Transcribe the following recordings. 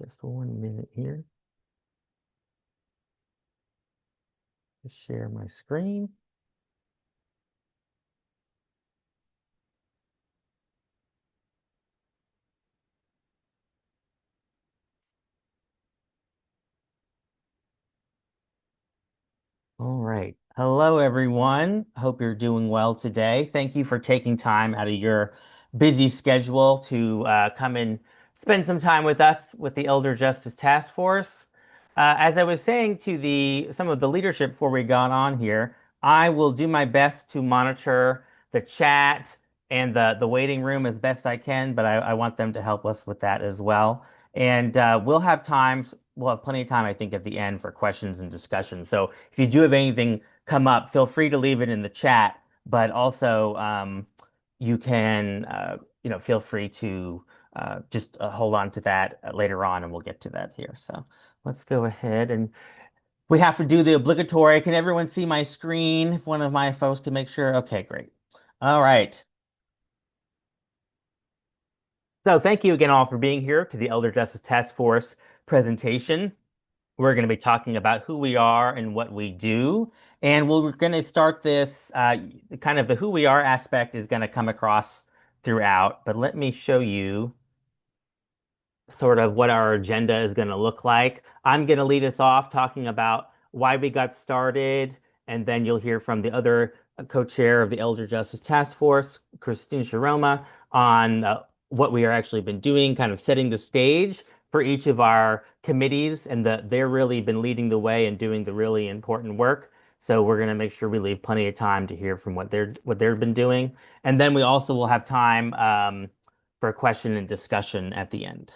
Just 1 minute here to share my screen. All right. Hello, everyone. Hope you're doing well today. Thank you for taking time out of your busy schedule to come and spend some time with us with the Elder Justice Task Force. As I was saying to some of the leadership before we got on here, I will do my best to monitor the chat and the waiting room as best I can, but I want them to help us with that as well. And we'll have plenty of time, I think, at the end for questions and discussion. So if you do have anything come up, feel free to leave it in the chat, but also you can, feel free to just hold on to that later on, and we'll get to that here. So let's go ahead and we have to do the obligatory. Can everyone see my screen? If one of my folks can make sure. Okay, great. All right. So thank you again all for being here to the Elder Justice Task Force presentation. We're going to be talking about who we are and what we do. And we're going to start this kind of the who we are aspect is going to come across throughout. But let me show you sort of what our agenda is going to look like. I'm going to lead us off talking about why we got started, and then you'll hear from the other co-chair of the Elder Justice Task Force, Christine Sharoma, on what we are actually been doing, kind of setting the stage for each of our committees, and they're really been leading the way and doing the really important work. So we're going to make sure we leave plenty of time to hear from what they've been doing, and then we also will have time for a question and discussion at the end.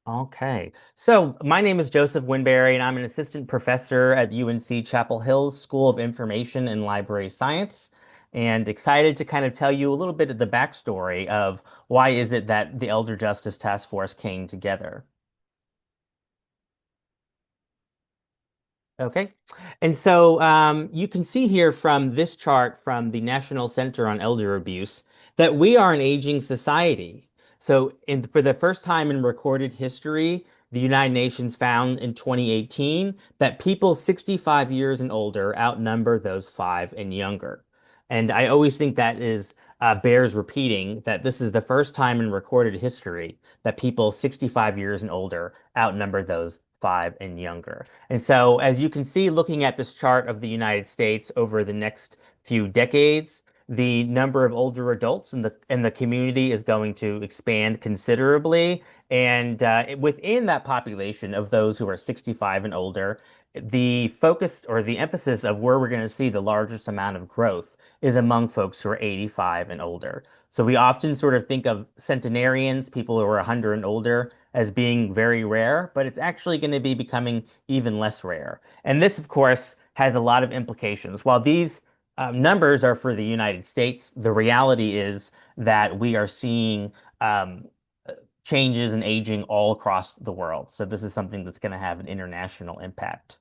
Okay. So my name is Joseph Winberry, and I'm an assistant professor at UNC Chapel Hill's School of Information and Library Science, and excited to kind of tell you a little bit of the backstory of why is it that the Elder Justice Task Force came together. Okay. And so you can see here from this chart from the National Center on Elder Abuse that we are an aging society. So for the first time in recorded history, the United Nations found in 2018 that people 65 years and older outnumber those 5 and younger. And I always think that is bears repeating that this is the first time in recorded history that people 65 years and older outnumber those 5 and younger. And so, as you can see, looking at this chart of the United States over the next few decades, the number of older adults in the community is going to expand considerably. And within that population of those who are 65 and older, the focus or the emphasis of where we're going to see the largest amount of growth is among folks who are 85 and older. So we often sort of think of centenarians, people who are 100 and older, as being very rare, but it's actually going to be becoming even less rare. And this, of course, has a lot of implications. While these numbers are for the United States, the reality is that we are seeing changes in aging all across the world. So this is something that's going to have an international impact.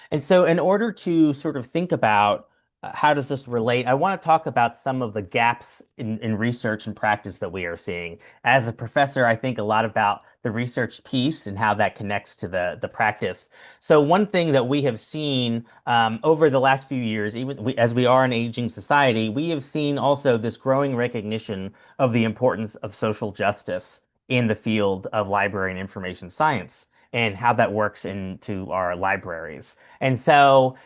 And so, in order to sort of think about how does this relate, I want to talk about some of the gaps in research and practice that we are seeing. As a professor, I think a lot about the research piece and how that connects to the practice. So, one thing that we have seen over the last few years, as we are an aging society, we have seen also this growing recognition of the importance of social justice in the field of library and information science and how that works into our libraries. And so,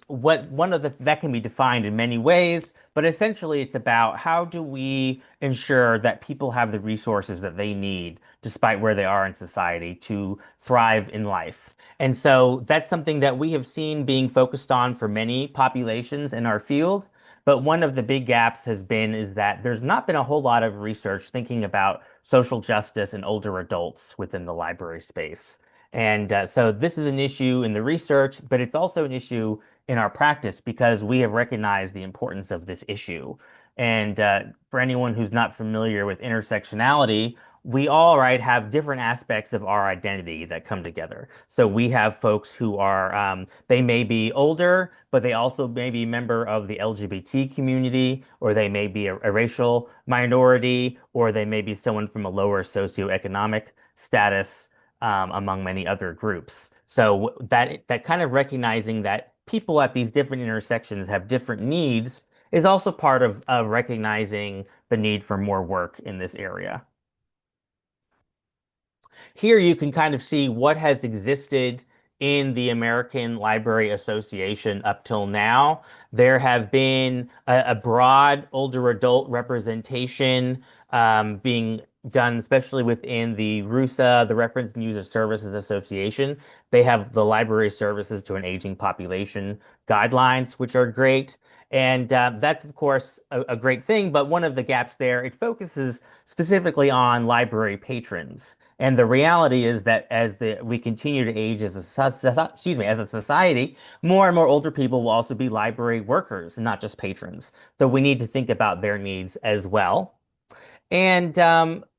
what one of the that can be defined in many ways, but essentially it's about how do we ensure that people have the resources that they need, despite where they are in society, to thrive in life. And so that's something that we have seen being focused on for many populations in our field. But one of the big gaps has been is that there's not been a whole lot of research thinking about social justice in older adults within the library space. And so this is an issue in the research, but it's also an issue in our practice because we have recognized the importance of this issue. And for anyone who's not familiar with intersectionality, we all, right, have different aspects of our identity that come together. So we have folks who are, they may be older, but they also may be a member of the LGBT community, or they may be a racial minority, or they may be someone from a lower socioeconomic status, among many other groups. So that kind of recognizing that people at these different intersections have different needs is also part of recognizing the need for more work in this area. Here you can kind of see what has existed in the American Library Association up till now. There have been a broad older adult representation being done, especially within the RUSA, the Reference and User Services Association. They have the Library Services to an Aging Population guidelines, which are great. And that's, of course, a great thing. But one of the gaps there, it focuses specifically on library patrons. And the reality is that we continue to age as as a society, more and more older people will also be library workers, not just patrons. So we need to think about their needs as well. And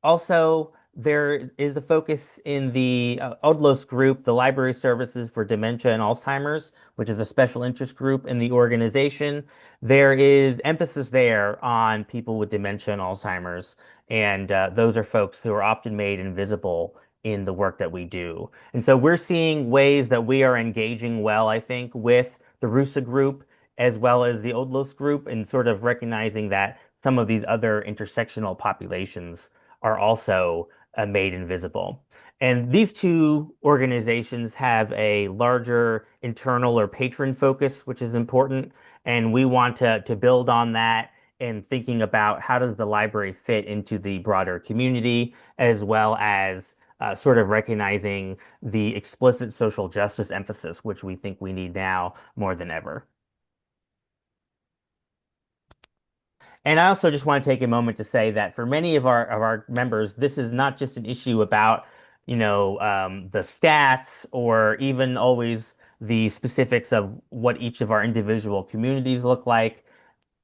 also, there is a focus in the ODLOS group, the Library Services for Dementia and Alzheimer's, which is a special interest group in the organization. There is emphasis there on people with dementia and Alzheimer's, and those are folks who are often made invisible in the work that we do. And so we're seeing ways that we are engaging well, I think, with the RUSA group as well as the ODLOS group, and sort of recognizing that some of these other intersectional populations are also made invisible. And these two organizations have a larger internal or patron focus, which is important. And we want to build on that and thinking about how does the library fit into the broader community, as well as sort of recognizing the explicit social justice emphasis, which we think we need now more than ever. And I also just want to take a moment to say that for many of our members, this is not just an issue about, the stats or even always the specifics of what each of our individual communities look like.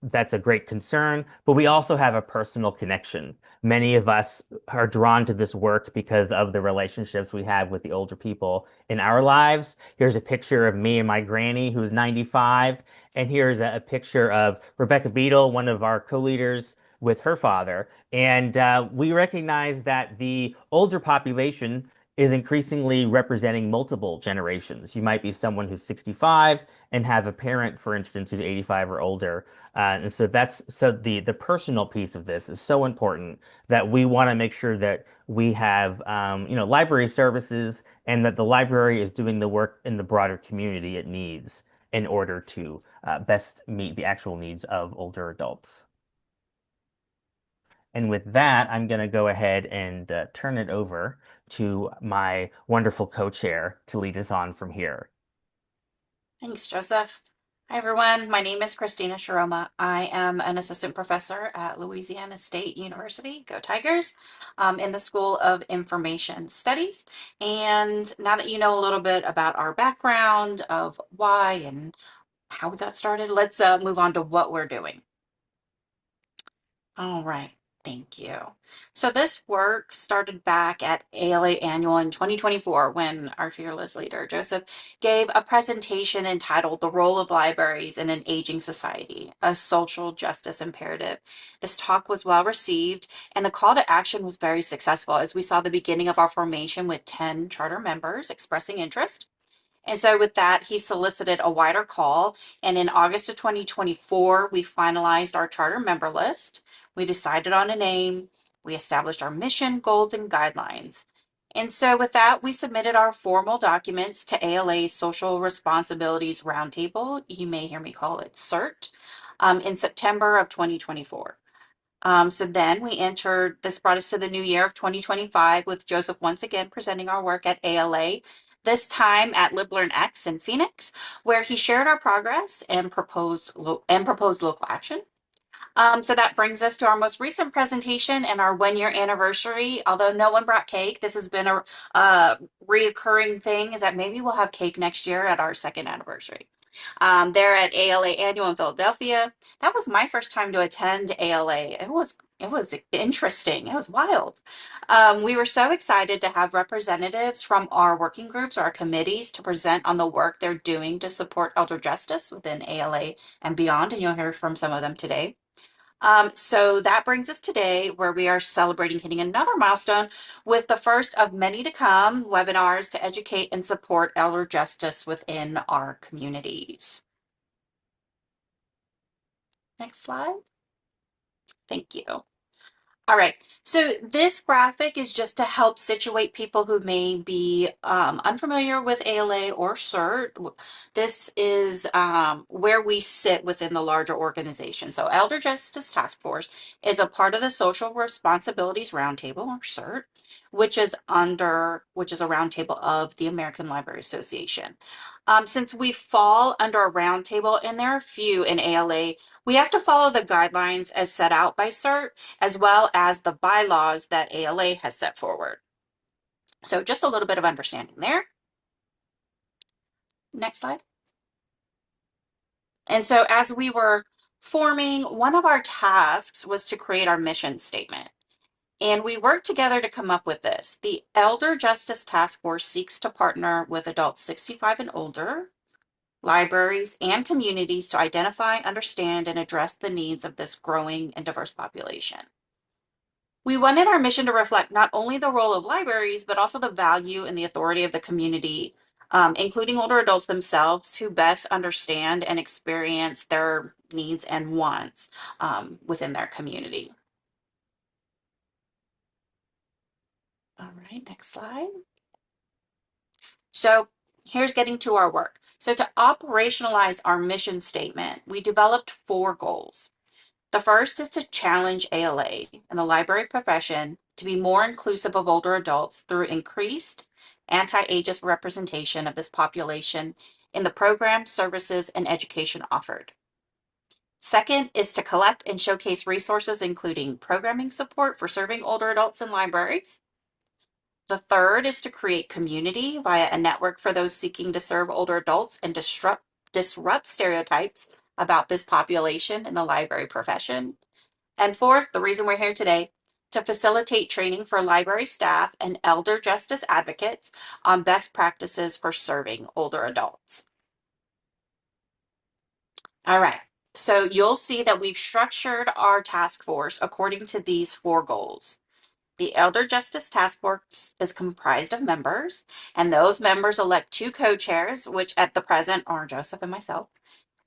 That's a great concern, but we also have a personal connection. Many of us are drawn to this work because of the relationships we have with the older people in our lives. Here's a picture of me and my granny who's 95, and here's a picture of Rebecca Beadle, one of our co-leaders, with her father. And we recognize that the older population is increasingly representing multiple generations. You might be someone who's 65 and have a parent, for instance, who's 85 or older. And so the personal piece of this is so important that we want to make sure that we have library services and that the library is doing the work in the broader community it needs in order to best meet the actual needs of older adults. And with that, I'm going to go ahead and turn it over to my wonderful co-chair to lead us on from here. Thanks, Joseph. Hi, everyone. My name is Christina Sharoma. I am an assistant professor at Louisiana State University, go Tigers, in the School of Information Studies. And now that you know a little bit about our background of why and how we got started, let's move on to what we're doing. All right. Thank you. So this work started back at ALA Annual in 2024 when our fearless leader, Joseph, gave a presentation entitled The Role of Libraries in an Aging Society, a Social Justice Imperative. This talk was well received and the call to action was very successful as we saw the beginning of our formation with 10 charter members expressing interest. And so with that, he solicited a wider call. And in August of 2024, we finalized our charter member list. We decided on a name. We established our mission, goals, and guidelines. And so with that, we submitted our formal documents to ALA's Social Responsibilities Roundtable. You may hear me call it CERT, in September of 2024. So then this brought us to the new year of 2025 with Joseph once again presenting our work at ALA, this time at LibLearnX in Phoenix, where he shared our progress and proposed local action. So that brings us to our most recent presentation and our 1 year anniversary. Although no one brought cake, this has been a reoccurring thing is that maybe we'll have cake next year at our second anniversary. There at ALA Annual in Philadelphia. That was my first time to attend ALA. It was It was interesting. It was wild. We were so excited to have representatives from our working groups, our committees, to present on the work they're doing to support elder justice within ALA and beyond, and you'll hear from some of them today. So that brings us today where we are celebrating hitting another milestone with the first of many to come webinars to educate and support elder justice within our communities. Next slide. Thank you. All right, so this graphic is just to help situate people who may be unfamiliar with ALA or CERT. This is where we sit within the larger organization. So Elder Justice Task Force is a part of the Social Responsibilities Roundtable, or CERT, which is a roundtable of the American Library Association. Since we fall under a roundtable, and there are a few in ALA, we have to follow the guidelines as set out by CERT, as well as the bylaws that ALA has set forward. So just a little bit of understanding there. Next slide. And so as we were forming, one of our tasks was to create our mission statement. And we worked together to come up with this. The Elder Justice Task Force seeks to partner with adults 65 and older, libraries, and communities to identify, understand, and address the needs of this growing and diverse population. We wanted our mission to reflect not only the role of libraries, but also the value and the authority of the community, including older adults themselves who best understand and experience their needs and wants within their community. All right, next slide. So here's getting to our work. So to operationalize our mission statement, we developed 4 goals. The first is to challenge ALA and the library profession to be more inclusive of older adults through increased anti-ageist representation of this population in the programs, services, and education offered. Second is to collect and showcase resources, including programming support for serving older adults in libraries. The third is to create community via a network for those seeking to serve older adults and disrupt stereotypes about this population in the library profession. And fourth, the reason we're here today, to facilitate training for library staff and elder justice advocates on best practices for serving older adults. All right, so you'll see that we've structured our task force according to these 4 goals. The Elder Justice Task Force is comprised of members, and those members elect 2 co-chairs, which at the present are Joseph and myself.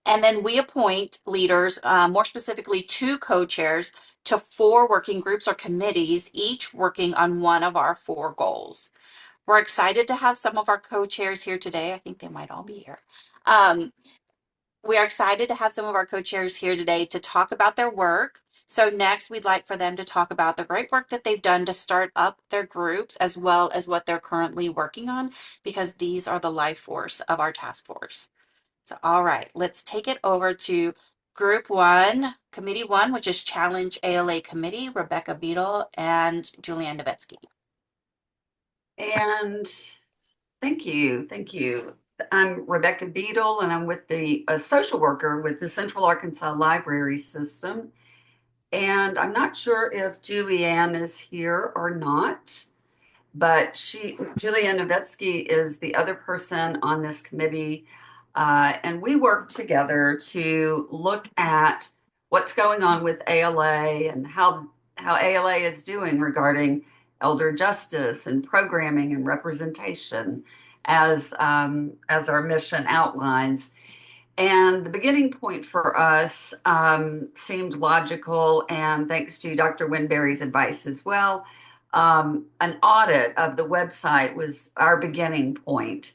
And then we appoint leaders, more specifically 2 co-chairs, to 4 working groups or committees, each working on one of our 4 goals. We're excited to have some of our co-chairs here today. I think they might all be here. We are excited to have some of our co-chairs here today to talk about their work. So next, we'd like for them to talk about the great work that they've done to start up their groups, as well as what they're currently working on, because these are the life force of our task force. So, all right, let's take it over to Group 1, Committee 1, which is Challenge ALA Committee, Rebecca Beadle and Julianne Novetsky. And thank you. Thank you. I'm Rebecca Beadle, and I'm with a social worker with the Central Arkansas Library System. And I'm not sure if Julianne is here or not, but Julianne Novetsky is the other person on this committee. And we work together to look at what's going on with ALA and how ALA is doing regarding elder justice and programming and representation as our mission outlines. And the beginning point for us seemed logical, and thanks to Dr. Winberry's advice as well, an audit of the website was our beginning point.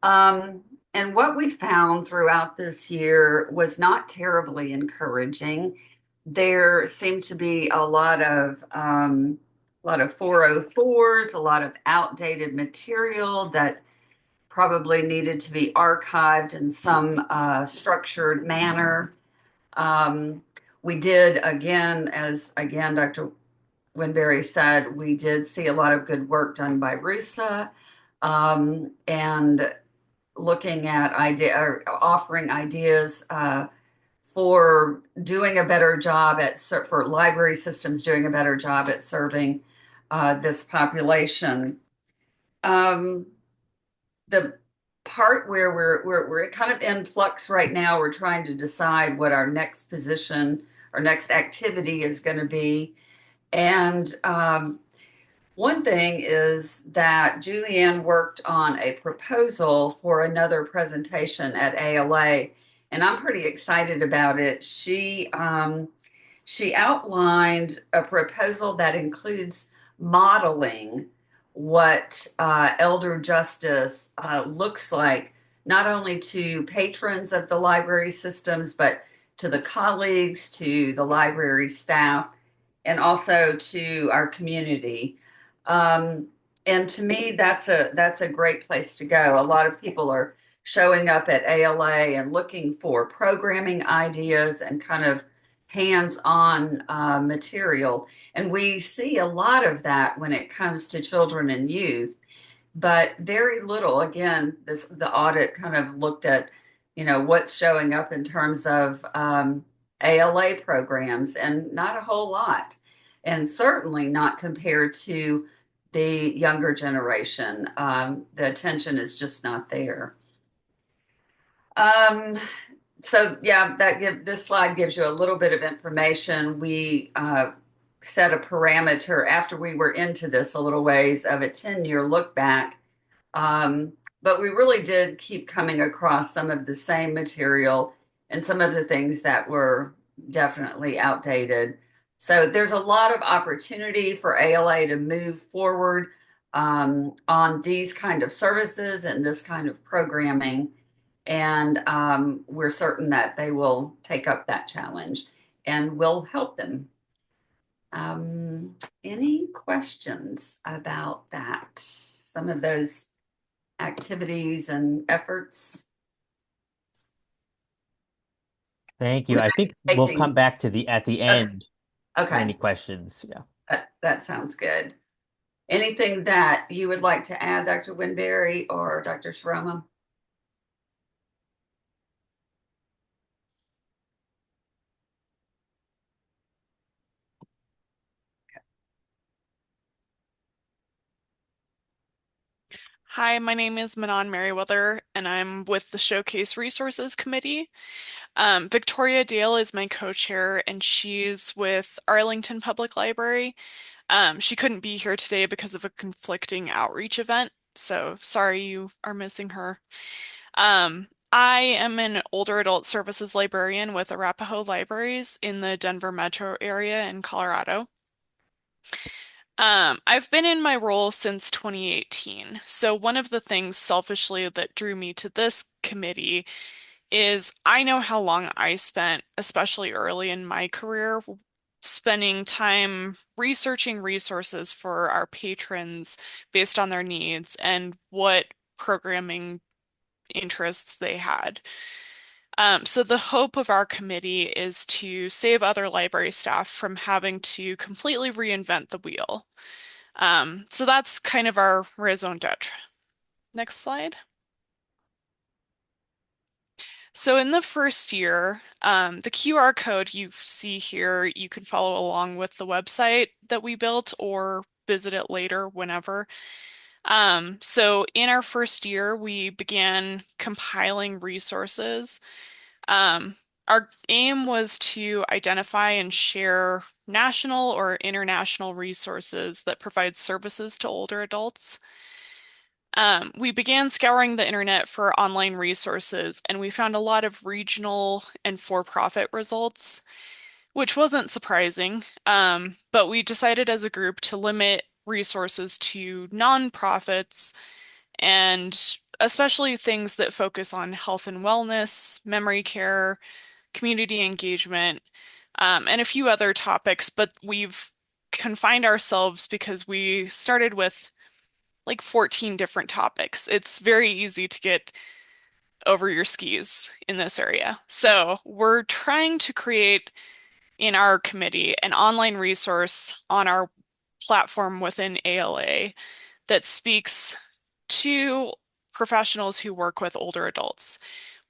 And what we found throughout this year was not terribly encouraging. There seemed to be a lot of 404s, a lot of outdated material that probably needed to be archived in some structured manner. We did, again, Dr. Winberry said, we did see a lot of good work done by RUSA, and looking at offering ideas for doing a better job for library systems doing a better job at serving this population. Um, the part where we're kind of in flux right now, we're trying to decide what our next position, our next activity is going to be. And one thing is that Julianne worked on a proposal for another presentation at ALA, and I'm pretty excited about it. She outlined a proposal that includes modeling what elder justice looks like, not only to patrons of the library systems, but to the colleagues, to the library staff, and also to our community. Um, and to me, that's a great place to go. A lot of people are showing up at ALA and looking for programming ideas and kind of hands-on material. And we see a lot of that when it comes to children and youth, but very little. Again, the audit kind of looked at, what's showing up in terms of ALA programs, and not a whole lot, and certainly not compared to the younger generation. The attention is just not there. Um, so yeah, this slide gives you a little bit of information. We set a parameter after we were into this a little ways of a 10-year look back. But we really did keep coming across some of the same material and some of the things that were definitely outdated. So there's a lot of opportunity for ALA to move forward on these kind of services and this kind of programming. And we're certain that they will take up that challenge and will help them. Any questions about that? Some of those activities and efforts? Thank you. We're I think we'll come taking, back to at the okay, end for okay, any questions. Yeah. that sounds good. Anything that you would like to add, Dr. Winberry or Dr. Shroma? Hi, my name is Manon Merriweather, and I'm with the Showcase Resources Committee. Victoria Dale is my co-chair, and she's with Arlington Public Library. She couldn't be here today because of a conflicting outreach event, so sorry you are missing her. I am an older adult services librarian with Arapahoe Libraries in the Denver metro area in Colorado. I've been in my role since 2018. So one of the things selfishly that drew me to this committee is I know how long I spent, especially early in my career, spending time researching resources for our patrons based on their needs and what programming interests they had. So the hope of our committee is to save other library staff from having to completely reinvent the wheel. So that's kind of our raison d'etre. Next slide. So in the first year, the QR code you see here, you can follow along with the website that we built or visit it later whenever. So in our first year, we began compiling resources. Our aim was to identify and share national or international resources that provide services to older adults. We began scouring the internet for online resources, and we found a lot of regional and for-profit results, which wasn't surprising. But we decided as a group to limit resources to nonprofits and especially things that focus on health and wellness, memory care, community engagement, and a few other topics. But we've confined ourselves because we started with like 14 different topics. It's very easy to get over your skis in this area. So we're trying to create in our committee an online resource on our platform within ALA that speaks to professionals who work with older adults.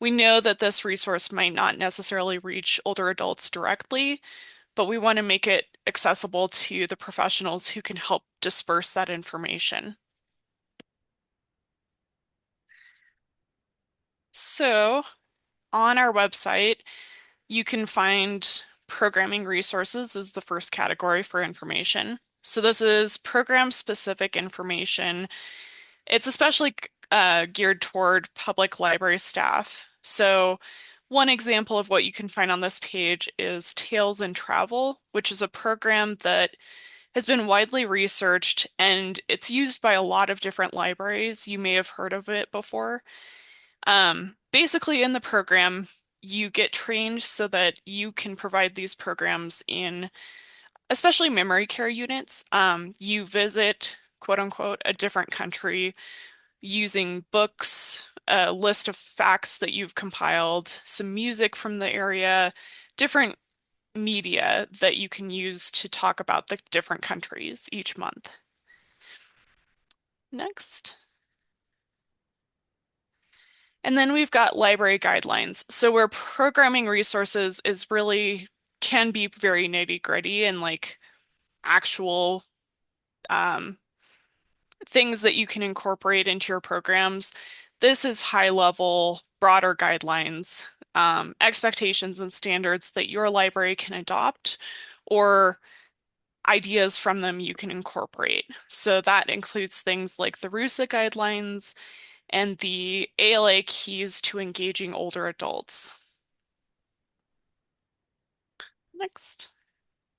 We know that this resource might not necessarily reach older adults directly, but we want to make it accessible to the professionals who can help disperse that information. So on our website, you can find programming resources as the first category for information. So this is program-specific information. It's especially geared toward public library staff. So one example of what you can find on this page is Tales in Travel, which is a program that has been widely researched and it's used by a lot of different libraries. You may have heard of it before. Basically, in the program, you get trained so that you can provide these programs in especially memory care units. You visit, quote unquote, a different country using books, a list of facts that you've compiled, some music from the area, different media that you can use to talk about the different countries each month. Next. And then we've got library guidelines. So where programming resources is really can be very nitty-gritty and like actual things that you can incorporate into your programs. This is high level, broader guidelines, expectations and standards that your library can adopt or ideas from them you can incorporate. So that includes things like the RUSA guidelines and the ALA keys to engaging older adults. Next.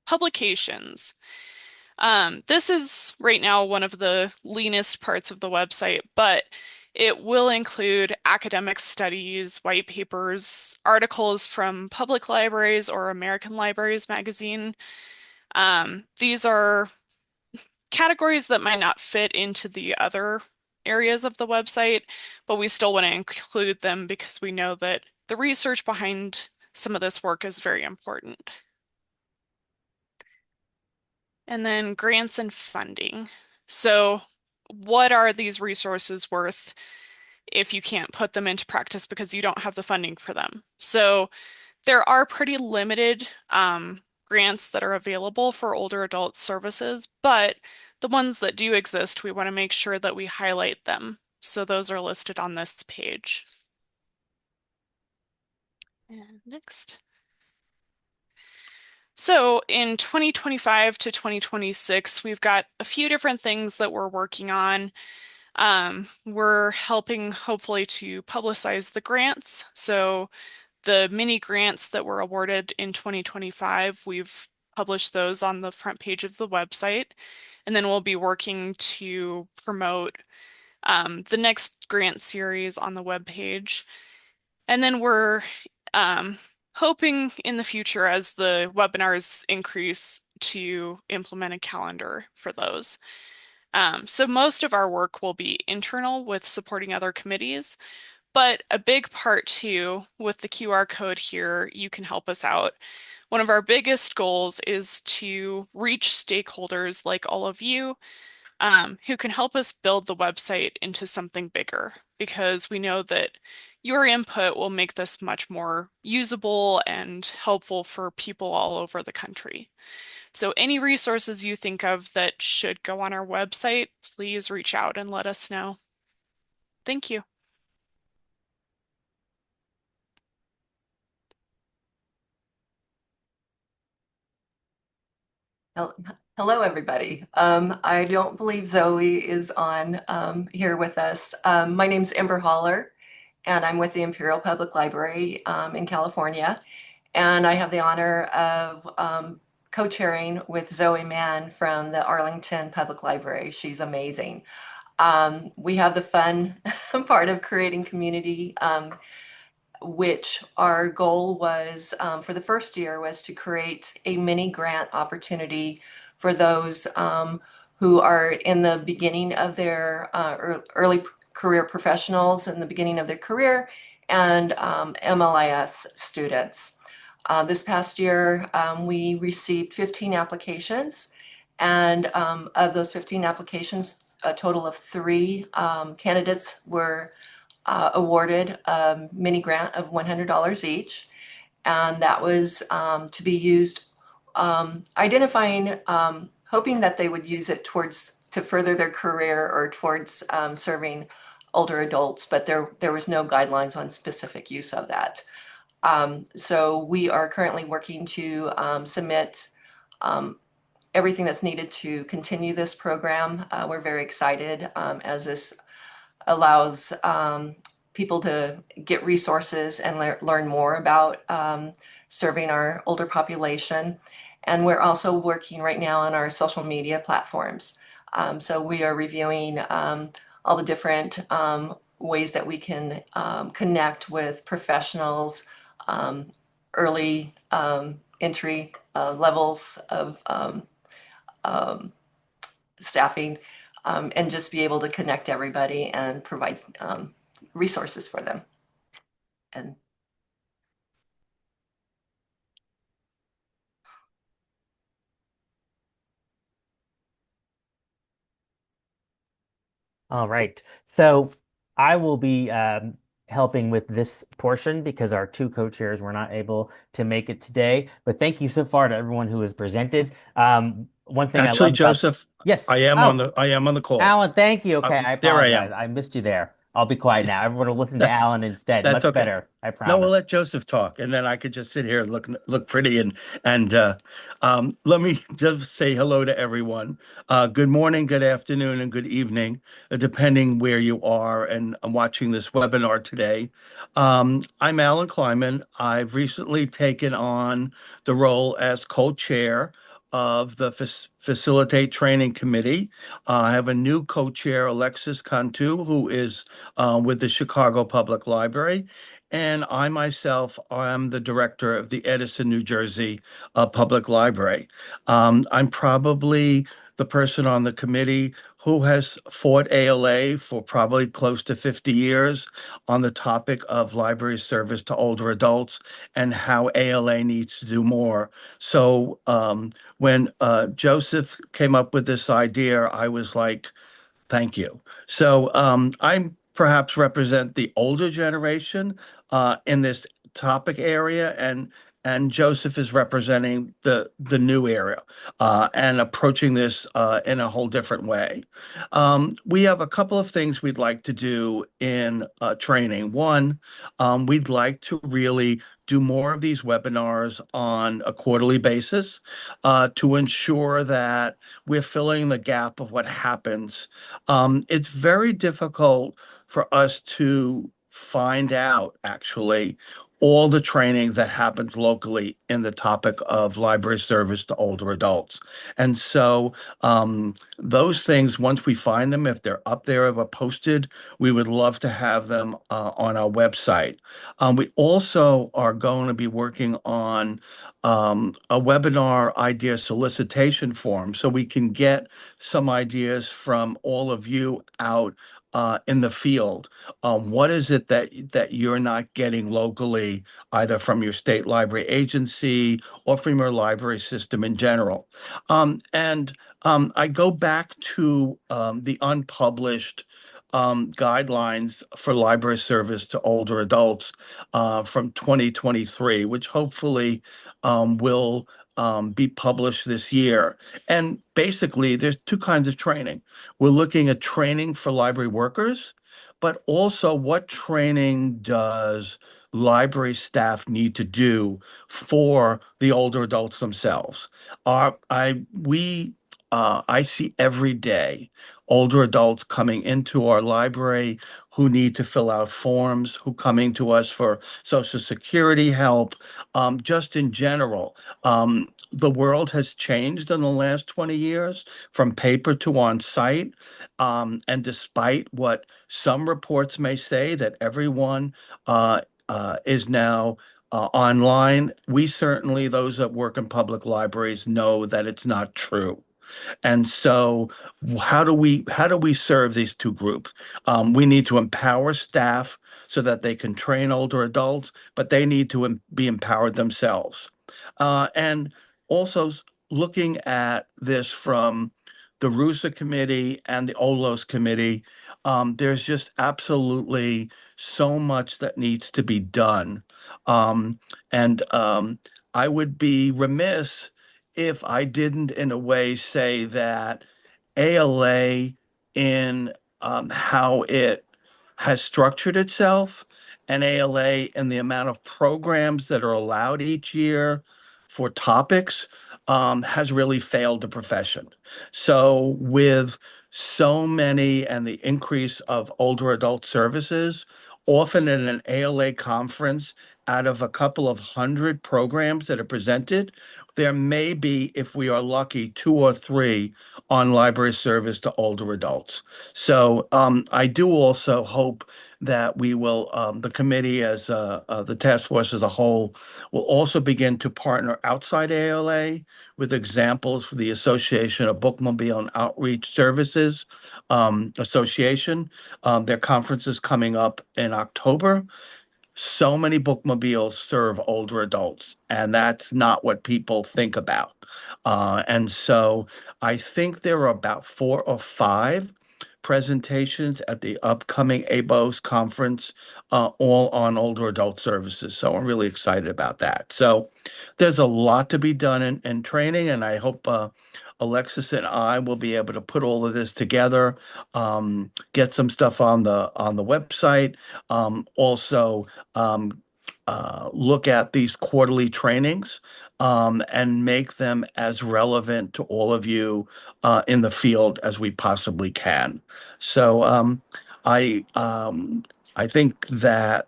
Publications. This is right now one of the leanest parts of the website, but it will include academic studies, white papers, articles from public libraries or American Libraries magazine. These are categories that might not fit into the other areas of the website, but we still want to include them because we know that the research behind some of this work is very important. And then grants and funding. So what are these resources worth if you can't put them into practice because you don't have the funding for them? So there are pretty limited grants that are available for older adult services, but the ones that do exist, we want to make sure that we highlight them. So those are listed on this page. And next. So in 2025 to 2026, we've got a few different things that we're working on. We're helping hopefully to publicize the grants. So the mini grants that were awarded in 2025, we've published those on the front page of the website. And then we'll be working to promote the next grant series on the web page. And then we're hoping in the future as the webinars increase to implement a calendar for those. So most of our work will be internal with supporting other committees, but a big part too, with the QR code here, you can help us out. One of our biggest goals is to reach stakeholders like all of you who can help us build the website into something bigger because we know that your input will make this much more usable and helpful for people all over the country. So any resources you think of that should go on our website, please reach out and let us know. Thank you. Hello, everybody. I don't believe Zoe is on here with us. My name's Amber Holler, and I'm with the Imperial Public Library in California. And I have the honor of co-chairing with Zoe Mann from the Arlington Public Library. She's amazing. We have the fun part of creating community, which our goal was for the first year was to create a mini grant opportunity for those who are in the beginning of their early career professionals in the beginning of their career and MLIS students. This past year, we received 15 applications, and of those 15 applications, a total of 3 candidates were awarded a mini grant of $100 each. And that was to be used identifying, hoping that they would use it to further their career or towards serving older adults, but there was no guidelines on specific use of that. So we are currently working to submit everything that's needed to continue this program. We're very excited as this allows people to get resources and learn more about serving our older population. And we're also working right now on our social media platforms. So we are reviewing all the different ways that we can connect with professionals, early entry levels of staffing, and just be able to connect everybody and provide resources for them. And All right. So I will be helping with this portion because our two co-chairs were not able to make it today. But thank you so far to everyone who has presented. One thing I Actually, love about Joseph, yes. I am on the call. Alan, thank you. Okay, I There I apologize. am. I missed you there. I'll be quiet now. Everyone will listen to That's Alan instead. that's Much okay. better, I No, we'll promise. let Joseph talk, and then I could just sit here and look pretty and let me just say hello to everyone. Good morning, good afternoon, and good evening, depending where you are and watching this webinar today. I'm Alan Kleiman. I've recently taken on the role as co-chair of the Facilitate Training Committee. I have a new co-chair, Alexis Cantu, who is with the Chicago Public Library. And I myself am the director of the Edison, New Jersey Public Library. I'm probably the person on the committee who has fought ALA for probably close to 50 years on the topic of library service to older adults and how ALA needs to do more. So when Joseph came up with this idea, I was like, thank you. So I perhaps represent the older generation in this topic area, and Joseph is representing the new area and approaching this in a whole different way. We have a couple of things we'd like to do in training. One, we'd like to really do more of these webinars on a quarterly basis to ensure that we're filling the gap of what happens. It's very difficult for us to find out, actually, all the training that happens locally in the topic of library service to older adults. And so those things, once we find them, if they're up there or posted, we would love to have them on our website. We also are going to be working on a webinar idea solicitation form so we can get some ideas from all of you out in the field. What is it that you're not getting locally, either from your state library agency or from your library system in general? And I go back to the unpublished guidelines for library service to older adults from 2023, which hopefully will be published this year. And basically, there's two kinds of training. We're looking at training for library workers, but also what training does library staff need to do for the older adults themselves? I see every day older adults coming into our library who need to fill out forms, who coming to us for Social Security help, just in general. The world has changed in the last 20 years from paper to on-site. And despite what some reports may say that everyone is now online, we certainly, those that work in public libraries, know that it's not true. And so how do we serve these two groups? We need to empower staff so that they can train older adults, but they need to be empowered themselves. And also looking at this from the RUSA committee and the OLOS committee, There's just absolutely so much that needs to be done. Um, and I would be remiss if I didn't, in a way, say that ALA, in how it has structured itself, and ALA and the amount of programs that are allowed each year for topics, has really failed the profession. So, with so many and the increase of older adult services, often in an ALA conference, out of a couple of hundred programs that are presented, there may be, if we are lucky, two or three on library service to older adults. So I do also hope that we will, the committee as the task force as a whole, will also begin to partner outside ALA with examples for the Association of Bookmobile and Outreach Services Association. Their conference is coming up in October. So many bookmobiles serve older adults, and that's not what people think about. And so I think there are about four or five presentations at the upcoming ABOS conference, all on older adult services. So I'm really excited about that. So there's a lot to be done in training, and I hope Alexis and I will be able to put all of this together, get some stuff on the website. Also, look at these quarterly trainings, and make them as relevant to all of you in the field as we possibly can. So I I think that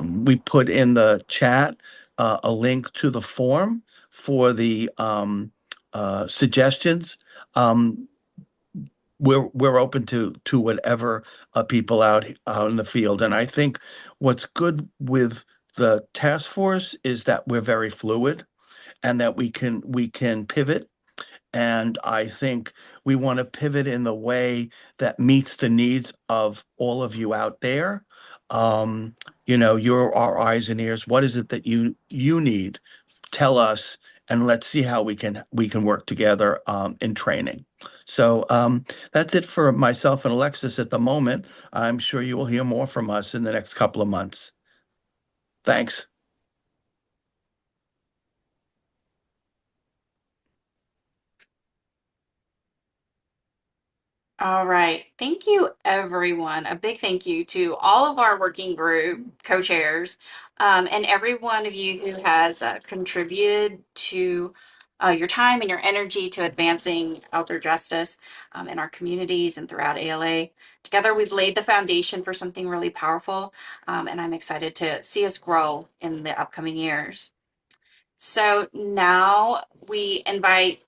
we put in the chat a link to the form for the suggestions. Um, we're open to whatever people out in the field. And I think what's good with the task force is that we're very fluid and that we can pivot. And I think we want to pivot in the way that meets the needs of all of you out there. Um, you're our eyes and ears. What is it that you need? Tell us, and let's see how we can work together in training. So that's it for myself and Alexis at the moment. I'm sure you will hear more from us in the next couple of months. Thanks. All right. Thank you, everyone. A big thank you to all of our working group co-chairs, and every one of you who has contributed to your time and your energy to advancing elder justice in our communities and throughout ALA. Together, we've laid the foundation for something really powerful, and I'm excited to see us grow in the upcoming years. So now we invite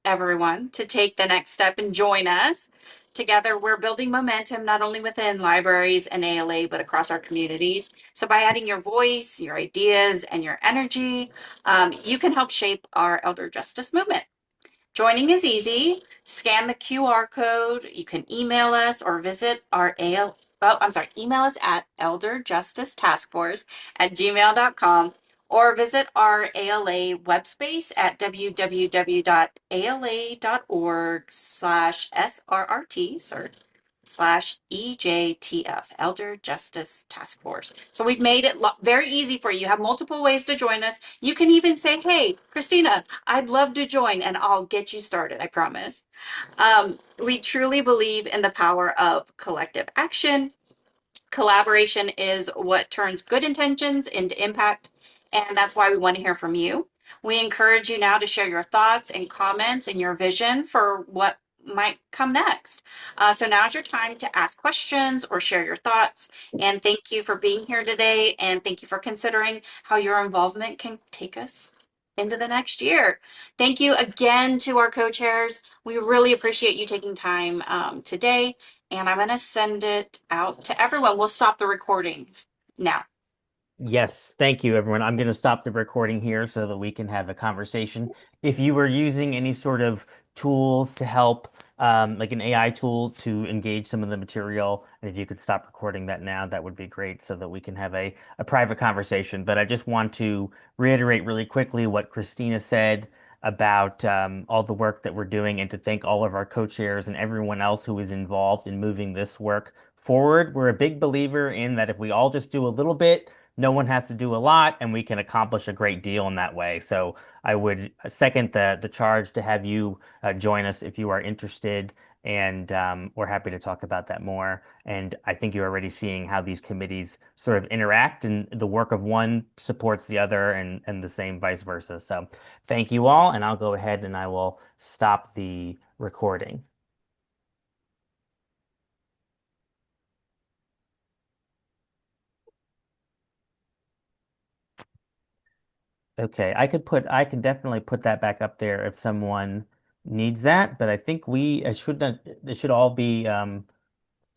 everyone to take the next step and join us. Together, we're building momentum not only within libraries and ALA, but across our communities. So by adding your voice, your ideas, and your energy, you can help shape our elder justice movement. Joining is easy. Scan the QR code. You can email us or visit our email us at elderjusticetaskforce@gmail.com or visit our ALA web space at www.ala.org/SRRT/EJTF, Elder Justice Task Force. So we've made it very easy for you. You have multiple ways to join us. You can even say, hey, Christina, I'd love to join, and I'll get you started, I promise. We truly believe in the power of collective action. Collaboration is what turns good intentions into impact, and that's why we want to hear from you. We encourage you now to share your thoughts and comments and your vision for what might come next. So now's your time to ask questions or share your thoughts. And thank you for being here today, and thank you for considering how your involvement can take us into the next year. Thank you again to our co-chairs. We really appreciate you taking time today, and I'm going to send it out to everyone. We'll stop the recordings now. Yes, thank you, everyone. I'm going to stop the recording here so that we can have a conversation. If you were using any sort of tools to help, like an AI tool to engage some of the material, and if you could stop recording that now, that would be great so that we can have a private conversation. But I just want to reiterate really quickly what Christina said. about all the work that we're doing and to thank all of our co-chairs and everyone else who is involved in moving this work forward. We're a big believer in that if we all just do a little bit, no one has to do a lot, and we can accomplish a great deal in that way. So I would second the charge to have you join us if you are interested, and we're happy to talk about that more. And I think you're already seeing how these committees sort of interact, and the work of one supports the other, and the same vice versa. So thank you all, and I'll go ahead and I will stop the recording. Okay, I could definitely put that back up there if someone needs that, but I think it should all be